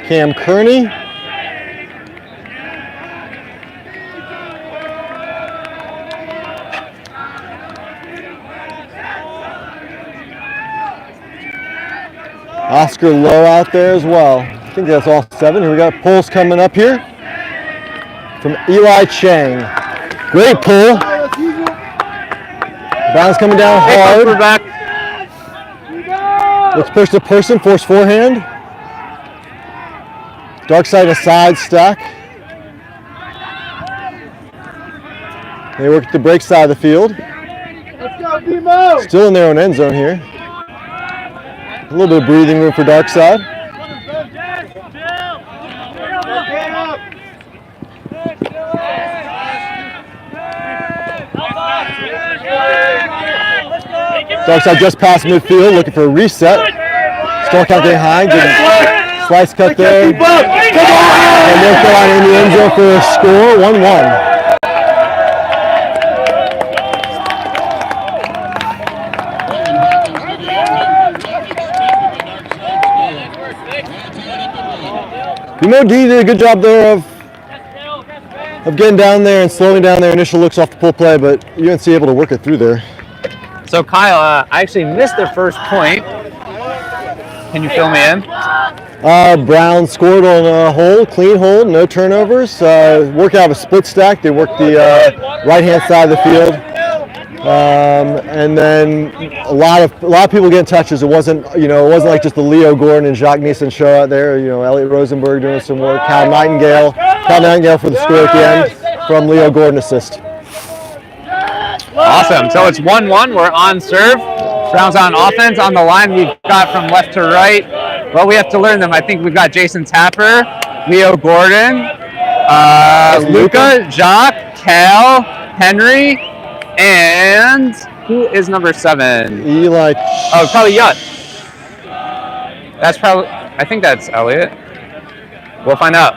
Cam Kearney. Oscar Lowe out there as well. I think that's all 7. Here we got pulls coming up here from Eli Chang. Great pull. Brown's coming down hard. Back. Let's push the person, force forehand. Dark side a side stack. They work at the break side of the field. Let's go, Demo! Still in their own end zone here. A little bit of breathing room for dark side. Dark side just past midfield, looking for a reset. Still count getting high, getting slice cut there. And North Carolina in the end zone for a score, 1-1. D did a good job there of getting down there and slowing down their initial looks off the pull play, but UNC able to work it through there. So Kyle, I actually missed their first point. Can you fill me in? Brown scored on a hold, clean hold, no turnovers. Worked out of a split stack. They worked the right-hand side of the field, and then a lot of people getting touches. It wasn't like just the Leo Gordon and Jacques Neeson show out there. Elliot Rosenberg doing some work. Cal Nightingale for the score at the end from Leo Gordon assist. Awesome. So it's 1-1. We're on serve. Brown's on offense. On the line, we've got from left to right. Well, we have to learn them. I think we've got Jason Tapper, Leo Gordon, Luca, Jacques, Cal, Henry, and who is number 7? Eli. Oh, probably Yut. That's probably, I think that's Elliot. We'll find out.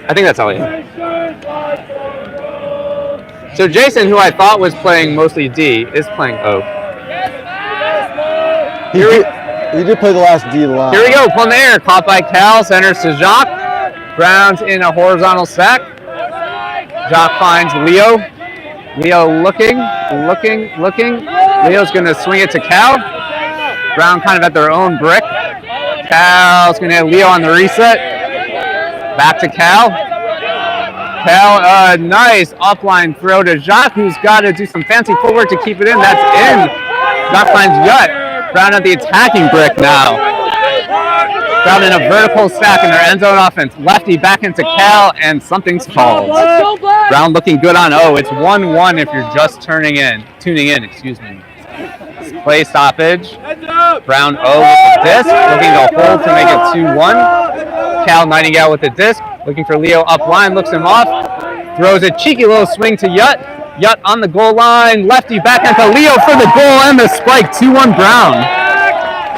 I think that's Elliot. So Jason, who I thought was playing mostly D, is playing O. He did play the last D line. Here we go, pull in the air, caught by Cal, centers to Jacques. Brown's in a horizontal sack. Jacques finds Leo. Leo looking. Leo's gonna swing it to Cal. Brown kind of at their own brick. Cal's gonna have Leo on the reset. Back to Cal. Cal, nice offline throw to Jacques, who's got to do some fancy footwork to keep it in. That's in. Jacques finds Yut. Brown at the attacking brick now. Brown in a vertical stack in their end zone offense. Lefty back into Cal, and something's called. Brown looking good on O. It's 1-1 if you're just tuning in. Play stoppage. Brown O with the disc, looking to hold to make it 2-1. Cal Nightingale with the disc, looking for Leo up line, looks him off, throws a cheeky little swing to Yut. Yut on the goal line, lefty back into Leo for the goal and the spike, 2-1 Brown.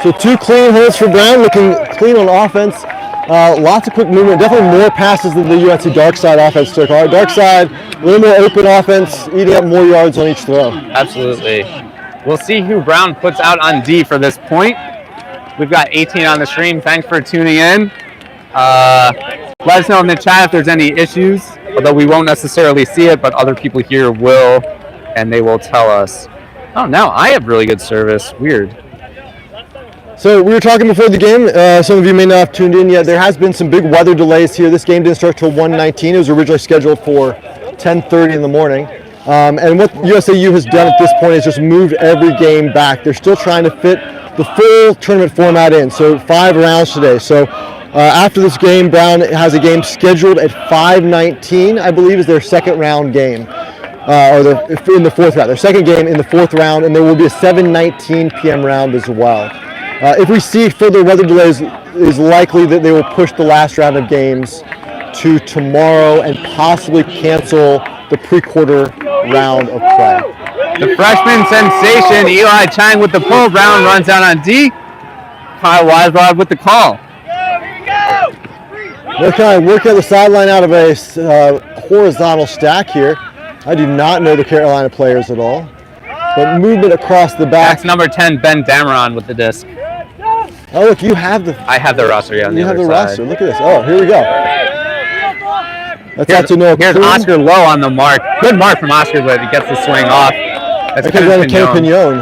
So 2 clean holds for Brown, looking clean on offense. Lots of quick movement, definitely more passes than the UNC dark side offense took. Our dark side, a little more open offense, eating up more yards on each throw. Absolutely. We'll see who Brown puts out on D for this point. We've got 18 on the stream. Thanks for tuning in. Let us know in the chat if there's any issues, although we won't necessarily see it, but other people here will, and they will tell us. Oh, now I have really good service. Weird. So we were talking before the game. Some of you may not have tuned in yet. There has been some big weather delays here. This game didn't start till 1:19. It was originally scheduled for 10:30 in the morning. And what USAU has done at this point is just moved every game back. They're still trying to fit the full tournament format in, so 5 rounds today. So after this game, Brown has a game scheduled at 5:19, I believe, is their second round game, in the fourth round. Their second game in the fourth round, and there will be a 7:19 p.m. round as well. If we see further weather delays, it is likely that they will push the last round of games to tomorrow and possibly cancel the pre-quarter round of play. The freshman sensation, Eli Chang with the pull. Brown runs out on D. Kyle Weisbrod with the call. They're kind of working the sideline out of a horizontal stack here. I do not know the Carolina players at all. But movement across the back. That's number 10, Ben Dameron with the disc. Oh, look, you have the. I have the roster, yeah, on You the have other the side. roster. Look at this. Oh, here we go. That's out to Noah Here's Kuhn. Oscar low on the mark. Good mark from Oscar, but he gets the swing off. That's That comes down to Kenny Pignon. Pignon.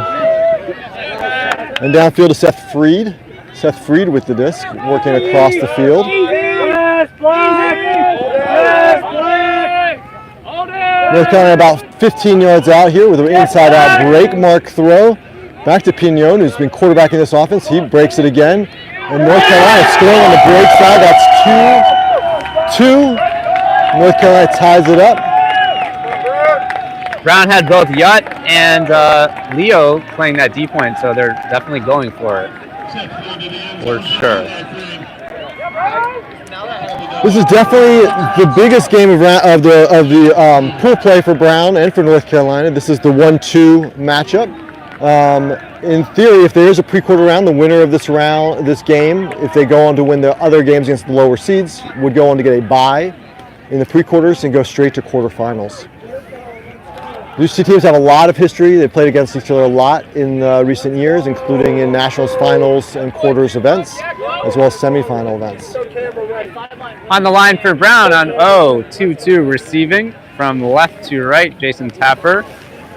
And downfield to Seth Freed. Seth Freed with the disc, working across the field. North Carolina about 15 yards out here with an inside-out break mark throw. Back to Pignon, who's been quarterbacking this offense. He breaks it again. And North Carolina scoring on the break side. That's 2-2. North Carolina ties it up. Brown had both Yut and Leo playing that D point, so they're definitely going for it. For sure. This is definitely the biggest game of the pool play for Brown and for North Carolina. This is the 1-2 matchup. In theory, if there is a pre-quarter round, the winner of this game, if they go on to win the other games against the lower seeds, would go on to get a bye in the pre-quarters and go straight to quarterfinals. These two teams have a lot of history. They played against each other a lot in recent years, including in nationals, finals, and quarters events, as well as semifinal events. On the line for Brown on 2-2 receiving from left to right, Jason Tapper,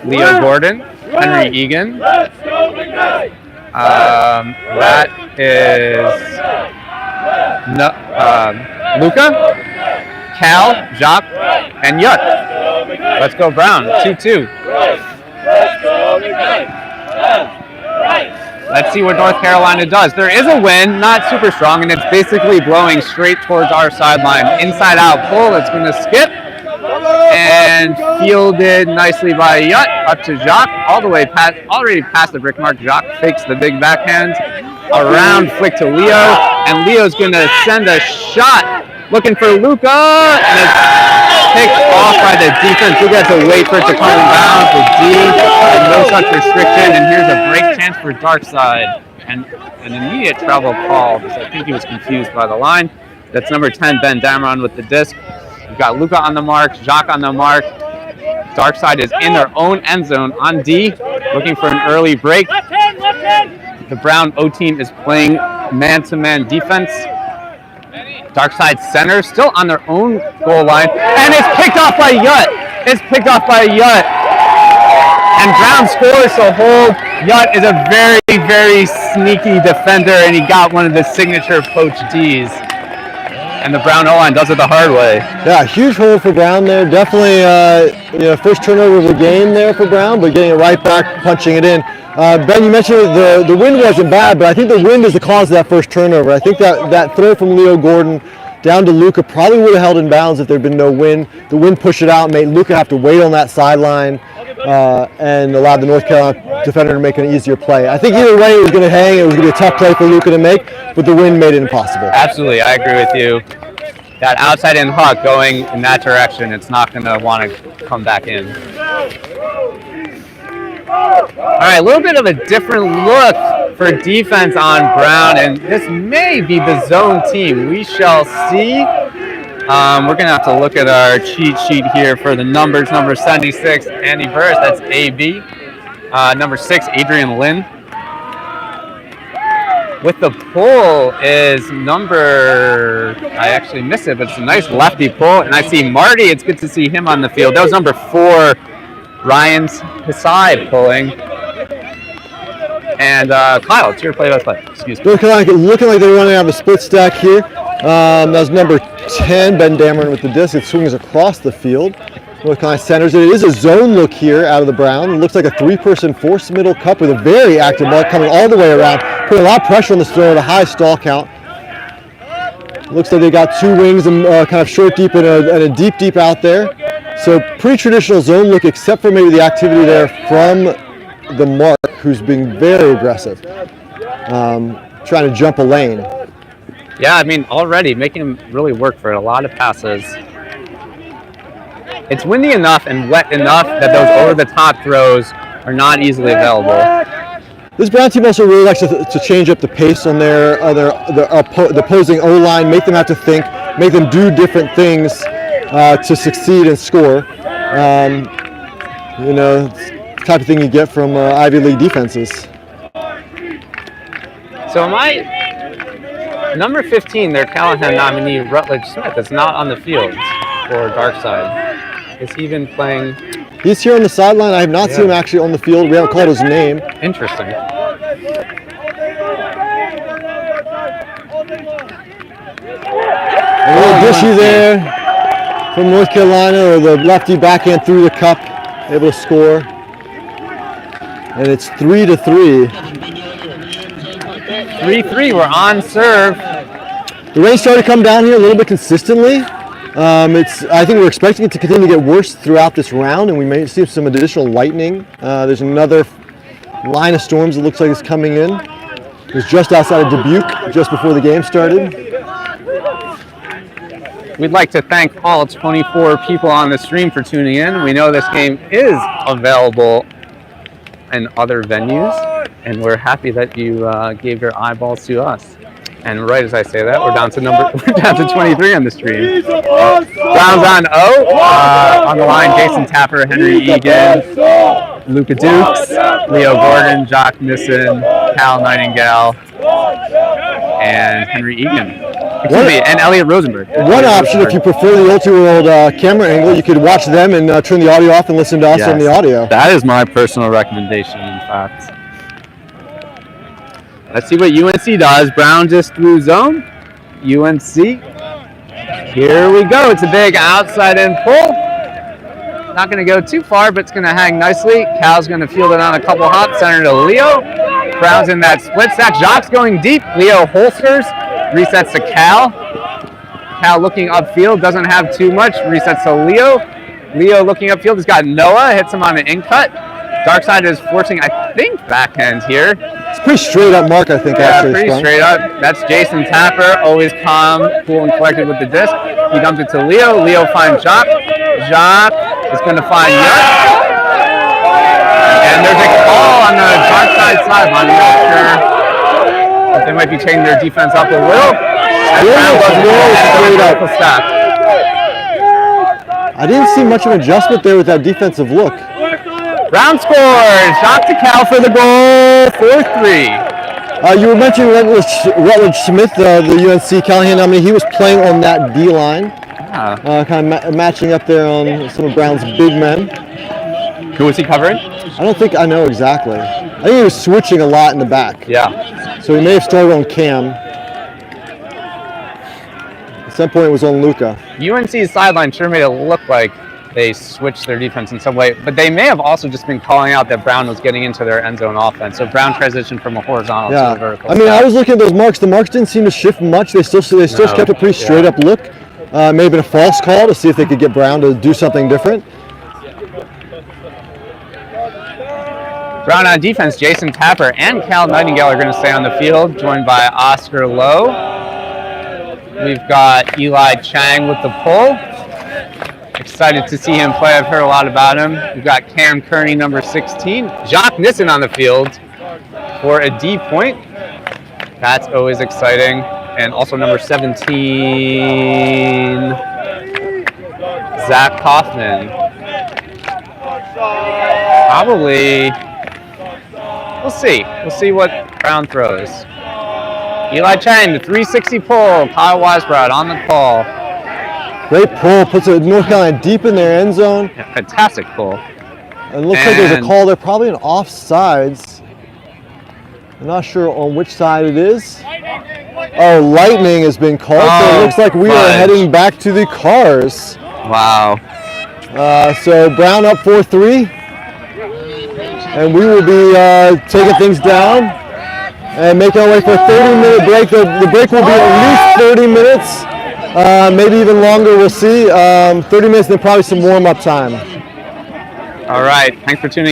Leo Gordon, Henry Egan. That is Luca, Cal, Jacques, and Yut. Let's go Brown, 2-2. Let's see what North Carolina does. There is a wind, not super strong, and it's basically blowing straight towards our sideline. Inside out pull, it's going to skip. And fielded nicely by Yut, up to Jacques, all the way past, already past the brick mark. Jacques fakes the big backhand. Around flick to Leo, and Leo's going to send a shot. Looking for Luca, and it's picked off by the defense. Luca had to wait for it to come in bounds with D, and no such restriction. And here's a break chance for Darkside, and an immediate travel call because I think he was confused by the line. That's number 10, Ben Dameron with the disc. We've got Luca on the mark, Jacques on the mark. Darkside is in their own end zone on D, looking for an early break. The Brown O team is playing man-to-man defense. Darkside center still on their own goal line, and it's picked off by Yut. And Brown scores, so hold. Yut is a very, very sneaky defender, and he got one of the signature poach Ds. And the Brown O-line does it the hard way. Yeah, huge hold for Brown there. Definitely, first turnover of the game there for Brown, but getting it right back, punching it in. Ben, you mentioned the wind wasn't bad, but I think the wind is the cause of that first turnover. I think that throw from Leo Gordon down to Luca probably would have held in bounds if there had been no wind. The wind pushed it out and made Luca have to wait on that sideline and allowed the North Carolina defender to make an easier play. I think either way it was going to hang. It was going to be a tough play for Luca to make, but the wind made it impossible. Absolutely, I agree with you. That outside in hook going in that direction, it's not going to want to come back in. All right, a little bit of a different look for defense on Brown, and this may be the zone team. We shall see. We're going to have to look at our cheat sheet here for the numbers. Number 76, Andy Burris, that's AB. Number 6, Adrian Lynn. With the pull is number, I actually missed it, but it's a nice lefty pull. And I see Marty, it's good to see him on the field. That was number 4, Ryan Hisai pulling. And Kyle, it's your play-by-play. Excuse me. Looking like they're running out of a split stack here. That was number 10, Ben Dameron with the disc. It swings across the field. North Carolina centers it. It is a zone look here out of the Brown. It looks like a 3-person force middle cup with a very active mark coming all the way around, putting a lot of pressure on the throw at a high stall count. Looks like they got 2 wings and kind of short deep and a deep out there. So pretty traditional zone look, except for maybe the activity there from the mark, who's being very aggressive, trying to jump a lane. Yeah, I mean, already making him really work for a lot of passes. It's windy enough and wet enough that those over-the-top throws are not easily available. This Brown team also really likes to change up the pace on the opposing O-line, make them have to think, make them do different things to succeed and score. The type of thing you get from Ivy League defenses. So am I Number 15, their Callahan nominee, Rutledge Smith, is not on the field for Darkside. Is he been playing? He's here on the sideline. I have not seen him actually on the field. We haven't called his name. Interesting. A little dishy there from North Carolina, or the lefty backhand through the cup, able to score. And it's 3-3. 3-3, we're on serve. The rain started to come down here a little bit consistently. I think we're expecting it to continue to get worse throughout this round, and we may see some additional lightning. There's another line of storms that looks like it's coming in. It was just outside of Dubuque, just before the game started. We'd like to thank all 24 people on the stream for tuning in. We know this game is available in other venues, and we're happy that you gave your eyeballs to us. And right as I say that, we're down to 23 on the stream. Browns on O. On the line, Jason Tapper, Henry Egan, Luca Dukes, Leo Gordon, Jock Nissen, Cal Nightingale, and Henry Egan. And Elliot Rosenberg. One option, if you prefer the ultra-world camera angle, you could watch them and turn the audio off and listen to us on the audio. That is my personal recommendation, in fact. Let's see what UNC does. Brown just threw zone. UNC. Here we go. It's a big outside in pull. Not going to go too far, but it's going to hang nicely. Cal's going to field it on a couple hops. Center to Leo. Brown's in that split stack. Jock's going deep. Leo holsters. Resets to Cal. Cal looking upfield. Doesn't have too much. Resets to Leo. Leo looking upfield. He's got Noah. Hits him on an in cut. Darkside is forcing, I think, backhand here. It's pretty straight up mark, I think. Yeah, pretty straight up. That's Jason Tapper, always calm, cool, and collected with the disc. He dumped it to Leo. Leo finds Jock. Jock is going to find Young. And there's a call on the Darkside sideline. I'm not sure if they might be changing their defense up a little. I didn't see much of an adjustment there with that defensive look. Brown scores. Jock to Cal for the goal. 4-3. You were mentioning Rutledge Smith, the UNC Callahan nominee. He was playing on that D line, kind of matching up there on some of Brown's big men. Who was he covering? I don't think I know exactly. I think he was switching a lot in the back. Yeah. So he may have started on Cam. At some point it was on Luca. UNC's sideline sure made it look like they switched their defense in some way, but they may have also just been calling out that Brown was getting into their end zone offense. So Brown transitioned from a horizontal to a vertical. I mean, I was looking at those marks. The marks didn't seem to shift much. They still kept a pretty straight up look. May have been a false call to see if they could get Brown to do something different. Brown on defense, Jason Tapper and Cal Nightingale are going to stay on the field, joined by Oscar Lowe. We've got Eli Chang with the pull. Excited to see him play. I've heard a lot about him. We've got Cam Kearney, number 16. Jock Nissen on the field for a D point. That's always exciting. And also number 17, Zach Kaufman. Probably, we'll see. We'll see what Brown throws. Eli Chang, the 360 pull. Kyle Weisbrod on the call. Great pull, puts it North Carolina deep in their end zone. Yeah, fantastic pull. And it looks like there's a call there, probably an offsides. I'm not sure on which side it is. Oh, lightning has been called, so it looks like we are heading back to the cars. Wow. So Brown up 4-3. And we will be taking things down and making our way for a 30-minute break. The break will be at least 30 minutes. Maybe even longer, we'll see. 30 minutes, then probably some warm-up time. All right, thanks for tuning in.